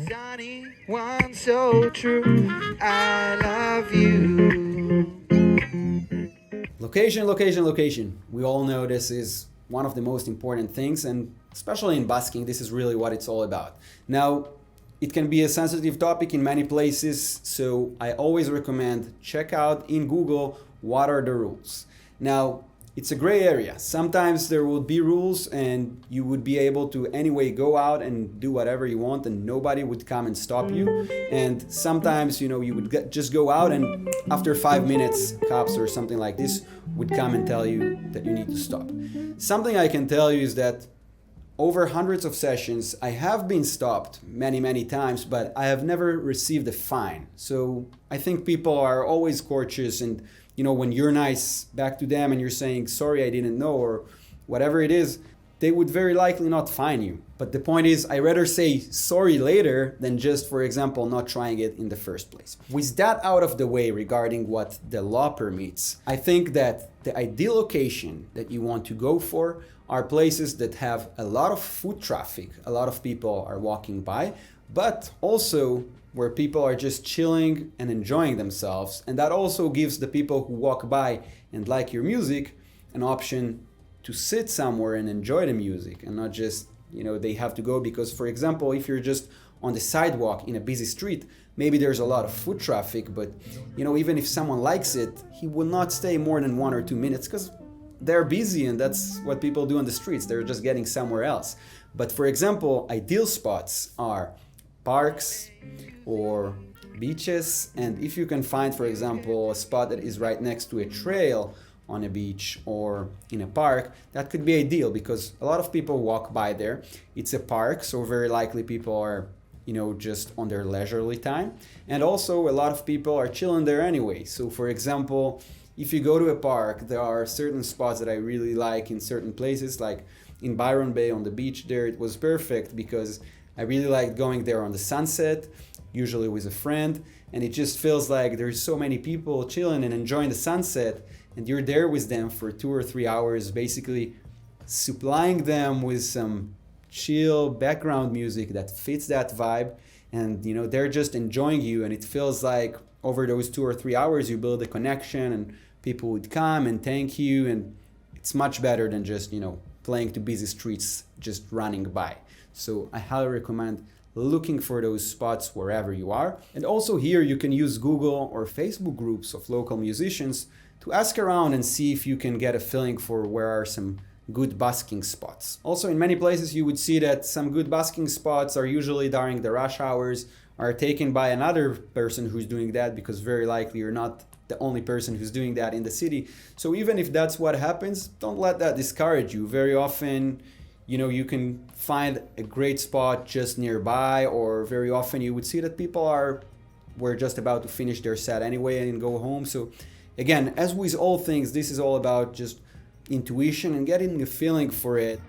Sunny one so true, I love you. Location, location, location. We all know this is one of the most important things, and especially in busking, this is really what it's all about. Now, it can be a sensitive topic in many places, so I always recommend check out in Google what are the rules. Now, it's a gray area. Sometimes there will be rules and you would be able to anyway go out and do whatever you want and nobody would come and stop you. And sometimes, you would just go out and after 5 minutes, cops or something like this would come and tell you that you need to stop. Something I can tell you is that over hundreds of sessions, I have been stopped many, many times, but I have never received a fine. So I think people are always courteous and when you're nice back to them and you're saying, sorry, I didn't know, or whatever it is, they would very likely not fine you. But the point is, I rather say sorry later than just, for example, not trying it in the first place. With that out of the way regarding what the law permits, I think that the ideal location that you want to go for are places that have a lot of foot traffic, a lot of people are walking by, but also where people are just chilling and enjoying themselves. And that also gives the people who walk by and like your music an option to sit somewhere and enjoy the music and not just, they have to go because, for example, if you're just on the sidewalk in a busy street, maybe there's a lot of foot traffic, but, even if someone likes it, he will not stay more than 1 or 2 minutes because they're busy and that's what people do on the streets. They're just getting somewhere else. But for example, ideal spots are parks or beaches, and if you can find, for example, a spot that is right next to a trail on a beach or in a park, that could be ideal because a lot of people walk by there. It's a park, so very likely people are just on their leisurely time, and also a lot of people are chilling there anyway. So for example, if you go to a park, there are certain spots that I really like in certain places, like in Byron Bay on the beach there, it was perfect because I really liked going there on the sunset, usually with a friend, and it just feels like there's so many people chilling and enjoying the sunset, and you're there with them for 2 or 3 hours, basically supplying them with some chill background music that fits that vibe, and they're just enjoying you, and it feels like over those 2 or 3 hours you build a connection, and people would come and thank you, and it's much better than just playing to busy streets, just running by. So I highly recommend looking for those spots wherever you are. And also here you can use Google or Facebook groups of local musicians to ask around and see if you can get a feeling for where are some good busking spots. Also in many places you would see that some good busking spots are usually during the rush hours, are taken by another person who's doing that because very likely you're not the only person who's doing that in the city. So even if that's what happens, don't let that discourage you. Very often you can find a great spot just nearby, or very often you would see that people were just about to finish their set anyway and go home. So again, as with all things, this is all about just intuition and getting a feeling for it.